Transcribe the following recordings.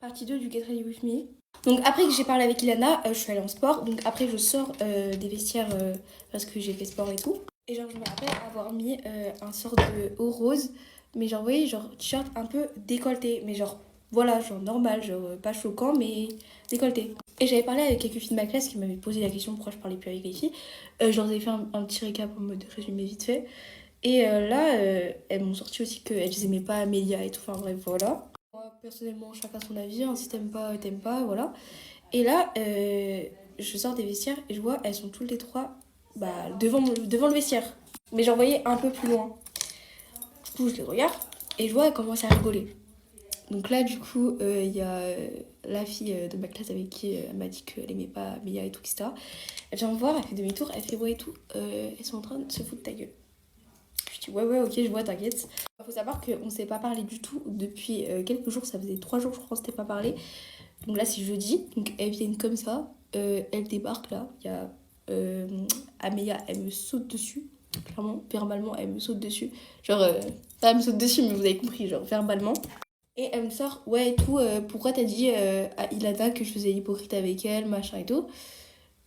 Partie 2 du Get Ready With Me. Donc après que j'ai parlé avec Ilana, je suis allée en sport. Donc après je sors des vestiaires parce que j'ai fait sport et tout. Et genre je me rappelle avoir mis un sort de haut rose. Mais genre vous voyez, genre t-shirt un peu décolleté. Mais genre voilà, genre normal, genre pas choquant mais décolleté. Et j'avais parlé avec quelques filles de ma classe qui m'avaient posé la question pourquoi je parlais plus avec les filles. Je leur ai fait un petit récap en mode résumé vite fait. Et là, elles m'ont sorti aussi qu'elles aimaient pas Amélia et tout. Enfin bref, voilà. Moi, personnellement, chacun son avis, hein. Si t'aimes pas, voilà. Et là, je sors des vestiaires et je vois, elles sont toutes les trois devant le vestiaire. Mais j'en voyais un peu plus loin. Du coup, je les regarde et je vois, elles commencent à rigoler. Donc là, du coup, il y a la fille de ma classe avec qui elle m'a dit qu'elle aimait pas Mia et tout, etc. Elle vient me voir, elle fait demi-tour, elle fait ouais et tout. Elles sont en train de se foutre de ta gueule. Je dis ouais, ok, je vois, t'inquiète. Il faut savoir qu'on ne s'est pas parlé du tout depuis quelques jours, ça faisait 3 jours, je crois, qu'on s'était pas parlé. Donc là, c'est jeudi, donc elles viennent comme ça, elles débarquent là. Il y a Amélia, elle me saute dessus, clairement, verbalement, elle me saute dessus. Genre, pas elle me saute dessus, mais vous avez compris, genre, verbalement. Et elle me sort, ouais, et tout, pourquoi t'as dit à Ilana que je faisais l'hypocrite avec elle, machin et tout.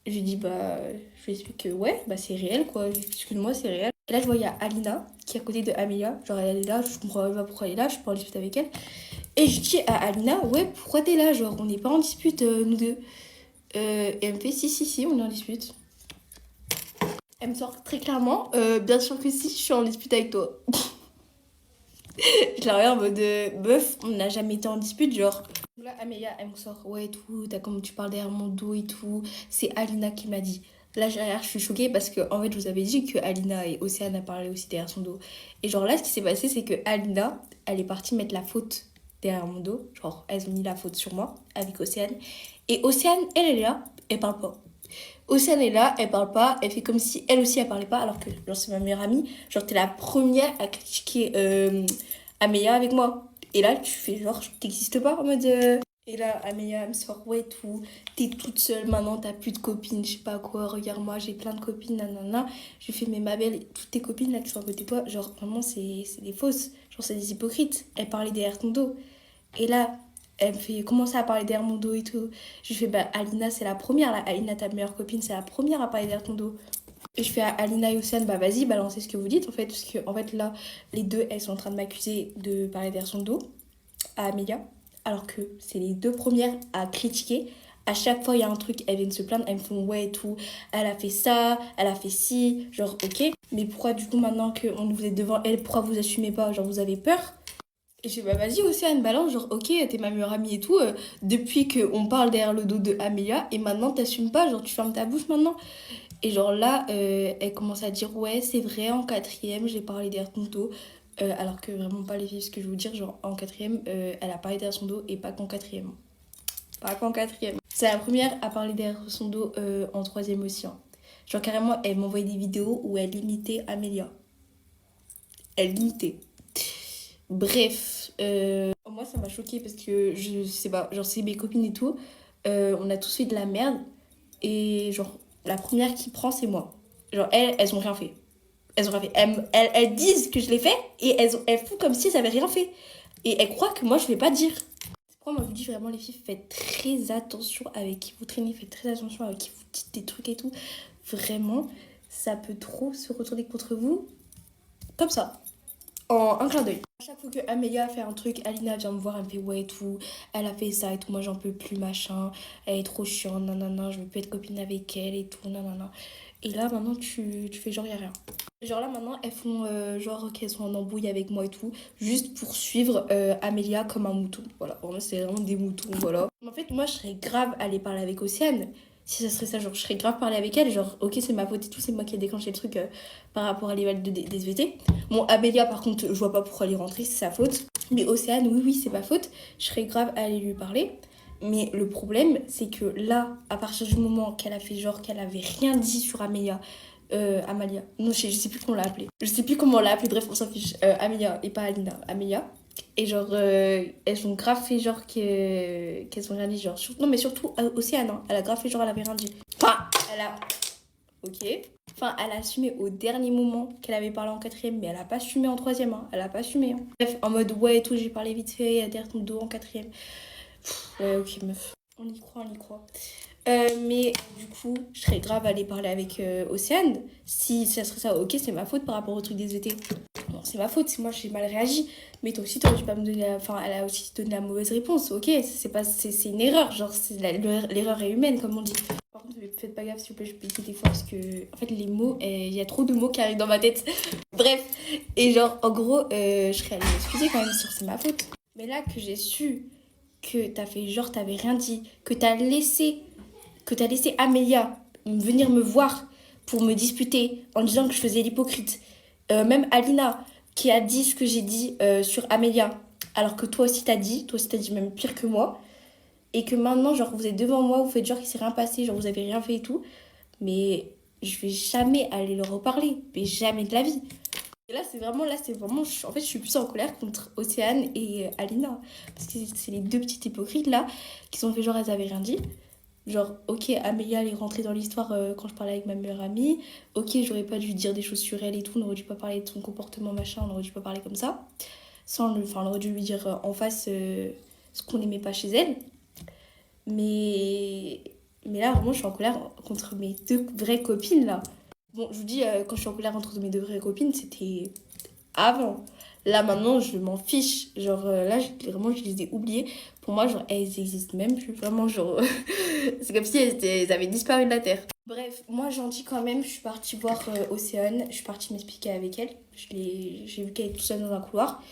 Je lui dis, je lui explique que ouais, c'est réel quoi, excuse-moi, c'est réel. Et là, je vois, il y a Alina qui est à côté de Amélia. Genre, elle est là, je comprends pas pourquoi elle est là, je peux en discuter avec elle. Et je dis à Alina, ouais, pourquoi t'es là? Genre, on n'est pas en dispute, nous deux. Et elle me fait, si, on est en dispute. Elle me sort très clairement, bien sûr que si, je suis en dispute avec toi. Je la regarde en mode, meuf, on n'a jamais été en dispute, genre. Donc là, Amélia, elle me sort, ouais, et tout, t'as comme tu parles derrière mon dos et tout. C'est Alina qui m'a dit. Là, derrière, je suis choquée parce que, en fait, je vous avais dit que Alina et Océane a parlé aussi derrière son dos. Et genre là, ce qui s'est passé, c'est que Alina, elle est partie mettre la faute derrière mon dos. Genre, elles ont mis la faute sur moi avec Océane. Et Océane, elle est là, elle parle pas. Océane est là, elle parle pas, elle fait comme si elle aussi elle parlait pas, alors que genre c'est ma meilleure amie. Genre t'es la première à critiquer Amélia avec moi. Et là tu fais genre t'existes pas en mode. Et là Amélia me sort ouais tout, t'es toute seule maintenant, t'as plus de copines, je sais pas quoi, regarde-moi j'ai plein de copines, nanana. Je lui fais mais ma belle, toutes tes copines là qui sont à côté de toi, genre vraiment c'est des fausses, genre c'est des hypocrites. Elle parlait derrière ton dos. Et là, elle me fait commencer à parler derrière mon dos et tout. Je lui fais, Alina, c'est la première, là. Alina, ta meilleure copine, c'est la première à parler derrière ton dos. Et je fais à Alina et Océane, vas-y, balancez ce que vous dites, en fait. Parce que, en fait, là, les deux, elles sont en train de m'accuser de parler derrière son dos à Amélia. Alors que c'est les deux premières à critiquer. À chaque fois, il y a un truc, elles viennent se plaindre, elles me font ouais et tout. Elle a fait ça, elle a fait ci, genre ok. Mais pourquoi, du coup, maintenant qu'on vous êtes devant elle, pourquoi vous assumez pas? Genre, vous avez peur? Et je fais, vas-y, Océane, balance, genre, ok, t'es ma meilleure amie et tout, depuis qu'on parle derrière le dos de Amélia, et maintenant t'assumes pas, genre, tu fermes ta bouche maintenant. Et genre là, elle commence à dire, ouais, c'est vrai, en quatrième, j'ai parlé derrière ton dos. Alors que vraiment pas les filles, ce que je veux dire, genre, en quatrième, elle a parlé derrière son dos, et pas qu'en quatrième. Pas qu'en quatrième. C'est la première à parler derrière son dos en troisième aussi, hein. Genre, carrément, elle m'envoyait des vidéos où elle imitait Amélia. Elle l'imitait. Bref, moi ça m'a choquée parce que je sais pas, genre c'est mes copines et tout, on a tous fait de la merde et genre la première qui prend c'est moi. Genre elles ont rien fait. Elles ont rien fait. Elles disent que je l'ai fait et elles font comme si elles avaient rien fait. Et elles croient que moi je vais pas dire. C'est pourquoi moi je vous dis vraiment les filles, faites très attention avec qui vous traînez, faites très attention avec qui vous dites des trucs et tout. Vraiment, ça peut trop se retourner contre vous comme ça en un clin d'œil. À chaque fois que Amélia fait un truc, Alina vient me voir, elle me fait ouais et tout, elle a fait ça et tout, moi j'en peux plus, machin, elle est trop chiante, nanana, je veux plus être copine avec elle et tout, nanana. Et là maintenant tu fais genre y'a rien. Genre là maintenant elles font genre qu'elles sont en embrouille avec moi et tout, juste pour suivre Amélia comme un mouton. Voilà, pour moi c'est vraiment des moutons, voilà. En fait moi je serais grave à aller parler avec Océane. Si ça serait ça, genre je serais grave parler avec elle, genre ok c'est ma faute et tout, c'est moi qui ai déclenché le truc par rapport à l'éval des SVT. Bon, Amélia, par contre, je vois pas pourquoi elle est rentrée, c'est sa faute. Mais Océane, oui, c'est ma faute. Je serais grave à aller lui parler. Mais le problème, c'est que là, à partir du moment qu'elle a fait genre qu'elle avait rien dit sur Amélia, Amalia, non, je sais plus comment on l'a appelée. Je sais plus comment on l'a appelée, bref, on s'en fiche. Amélia et pas Alina, Amélia. Et genre, elles ont grave fait genre qu'elles ont rien dit. Genre, non, mais surtout Océane, hein, elle a grave fait genre elle avait rien dit. Enfin, elle a. Ok. Enfin, elle a assumé au dernier moment qu'elle avait parlé en quatrième, mais elle a pas assumé en troisième, hein. Elle a pas assumé, hein. Bref, en mode ouais et tout, j'ai parlé vite fait derrière ton dos en quatrième. Ouais, ok, meuf. On y croit, on y croit. Mais du coup, je serais grave allée parler avec Océane. Si ça serait ça, ok, c'est ma faute par rapport au truc des ET. Bon, c'est ma faute, c'est moi j'ai mal réagi. Mais toi aussi, t'aurais dû pas me donner la... Enfin, elle a aussi donné la mauvaise réponse. Ok, c'est pas... c'est une erreur. Genre, l'erreur est humaine, comme on dit. Par contre, faites pas gaffe, s'il vous plaît, je peux écouter des fois parce que... En fait, les mots, il y a trop de mots qui arrivent dans ma tête. Bref. Et genre, en gros, je serais allée m'excuser quand même sur c'est ma faute. Mais là que j'ai su que t'as fait genre t'avais rien dit, que t'as laissé Amélia venir me voir pour me disputer en disant que je faisais l'hypocrite. Même Alina qui a dit ce que j'ai dit sur Amélia, alors que toi aussi t'as dit même pire que moi, et que maintenant genre vous êtes devant moi, vous faites genre qu'il s'est rien passé, genre vous avez rien fait et tout, mais je vais jamais aller leur reparler, mais jamais de la vie. Et en fait, je suis plus en colère contre Océane et Alina. Parce que c'est les deux petites hypocrites là, qui sont fait genre elles avaient rien dit. Genre, ok, Amélia, elle est rentrée dans l'histoire quand je parlais avec ma meilleure amie. Ok, j'aurais pas dû dire des choses sur elle et tout, on aurait dû pas parler de son comportement, machin, on aurait dû pas parler comme ça. Enfin, on aurait dû lui dire en face ce qu'on n'aimait pas chez elle. Mais... Mais là, vraiment, je suis en colère contre mes deux vraies copines là. Bon, je vous dis, quand je suis en colère contre mes deux vraies copines, c'était avant. Là, maintenant, je m'en fiche. Genre, là, vraiment, je les ai oubliées. Pour moi, genre, elles existent même plus. Vraiment, genre, c'est comme si elles avaient disparu de la Terre. Bref, moi, j'en dis quand même, je suis partie voir Océane. Je suis partie m'expliquer avec elle. J'ai vu qu'elle est toute seule dans un couloir.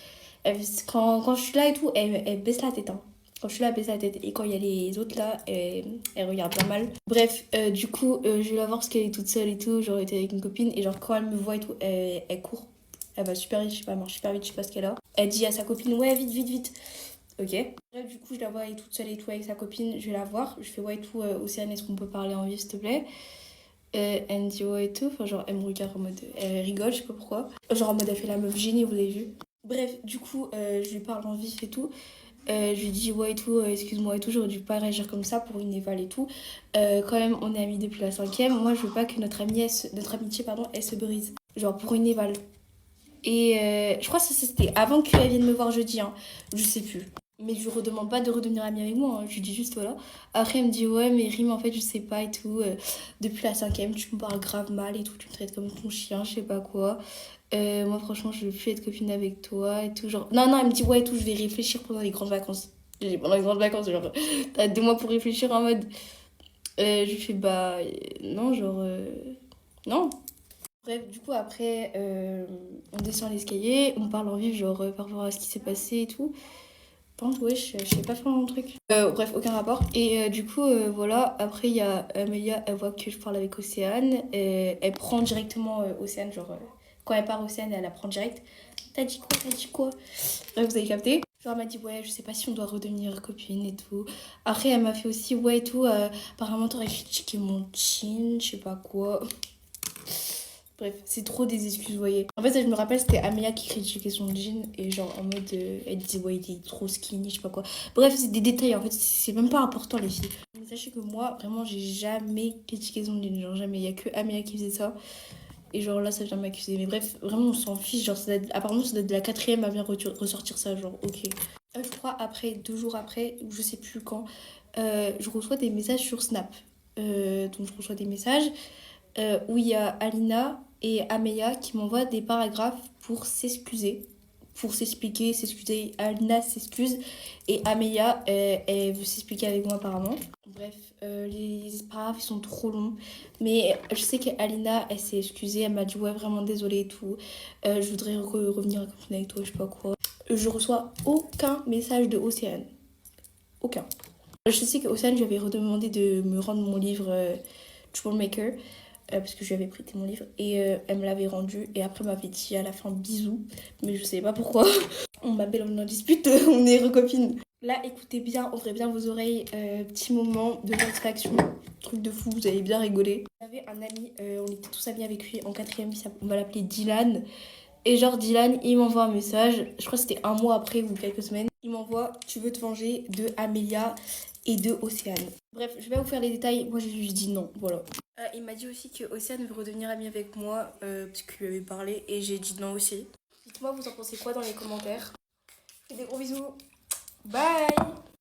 Quand je suis là et tout, elle baisse la tête, hein. Quand je suis là, elle baisse la tête. Et quand il y a les autres là, elle regarde pas mal. Bref, du coup, je vais la voir parce qu'elle est toute seule et tout. Genre, elle était avec une copine. Et genre, quand elle me voit et tout, elle court. Elle va super vite, je sais pas, elle marche super vite, je sais pas ce qu'elle a. Elle dit à sa copine, ouais, vite, vite, vite. Ok. Bref, du coup, je la vois, elle est toute seule et tout avec sa copine. Je vais la voir. Je fais, ouais, et tout, Océane, est-ce qu'on peut parler en vie, s'il te plaît? Elle me dit, ouais, et tout. Enfin, genre, elle me regarde en mode. Elle rigole, je sais pas pourquoi. Genre, en mode, elle fait la meuf génie, vous avez vu. Bref, du coup, je lui parle en vif et tout. Je lui dis, ouais, et tout, excuse-moi et tout, j'aurais dû pas réagir comme ça pour une éval et tout. Quand même, on est amis depuis la cinquième. Moi, je veux pas que notre amitié, pardon, elle se brise. Genre, pour une éval. Et je crois que ça, c'était avant qu'elle vienne me voir jeudi, hein. Je sais plus. Mais je lui redemande pas de redevenir amie avec moi, hein. Je lui dis juste voilà. Après, elle me dit ouais, mais Rime, en fait, je sais pas et tout. Depuis la cinquième, tu me parles grave mal et tout. Tu me traites comme ton chien, je sais pas quoi. Moi, franchement, je veux plus être copine avec toi et tout. Genre, non, non, elle me dit ouais et tout, je vais réfléchir pendant les grandes vacances. J'ai dit, pendant les grandes vacances, genre, t'as 2 mois pour réfléchir en mode. Je lui fais bah non, genre. Non. Bref, du coup, après, on descend l'escalier, on parle en vif, genre, par rapport à ce qui s'est passé et tout. Par contre, ouais, je sais pas faire mon truc. Bref, aucun rapport. Et du coup, voilà, après, il y a Amelia, elle voit que je parle avec Océane. Et elle prend directement Océane, genre, quand elle part Océane, elle la prend direct. T'as dit quoi? T'as dit quoi? Bref, vous avez capté? Genre, elle m'a dit, ouais, je sais pas si on doit redevenir copine et tout. Après, elle m'a fait aussi, ouais, et tout. Apparemment, t'aurais critiqué mon chin, je sais pas quoi. Bref, c'est trop des excuses, vous voyez. En fait, ça, je me rappelle, c'était Amélia qui critiquait son jean et genre en mode, elle disait, ouais, il est trop skinny, je sais pas quoi. Bref, c'est des détails, en fait, c'est même pas important, les filles. Mais sachez que moi, vraiment, j'ai jamais critiqué son jean, genre jamais. Il y a que Amélia qui faisait ça. Et genre là, ça vient m'accuser. Mais bref, vraiment, on s'en fiche. Genre, apparemment, ça doit être de la quatrième à bien ressortir ça, genre, ok. Je crois après, 2 jours après, ou je sais plus quand, je reçois des messages sur Snap. Donc, je reçois des messages où il y a Alina et Ameya qui m'envoient des paragraphes pour s'excuser, pour s'expliquer, s'excuser. Alina s'excuse et Ameya, elle veut s'expliquer avec moi apparemment. Bref, les paragraphes ils sont trop longs, mais je sais qu'Alina, elle s'est excusée, elle m'a dit ouais vraiment désolée et tout, je voudrais revenir à copine avec toi, je sais pas quoi. Je reçois aucun message de Océane, aucun. Je sais qu'Océane, je lui avais redemandé de me rendre mon livre Troublemaker, parce que je lui avais prêté mon livre et elle me l'avait rendu et après elle m'avait dit à la fin bisous, mais je savais pas pourquoi. On m'appelle, on en dispute, on est recopines. Là, écoutez bien, ouvrez bien vos oreilles, petit moment de satisfaction, truc de fou, vous allez bien rigoler. J'avais un ami, on était tous amis avec lui en quatrième, on va l'appeler Dylan. Et genre Dylan, il m'envoie un message, je crois que c'était un mois après ou quelques semaines. Il m'envoie, tu veux te venger de Amélia et de Océane. Bref, je vais vous faire les détails, moi j'ai juste dit non, voilà. Il m'a dit aussi que Océane veut redevenir amie avec moi, parce qu'il lui avait parlé, et j'ai dit non aussi. Dites-moi vous en pensez quoi dans les commentaires. Je vous fais des gros bisous, bye.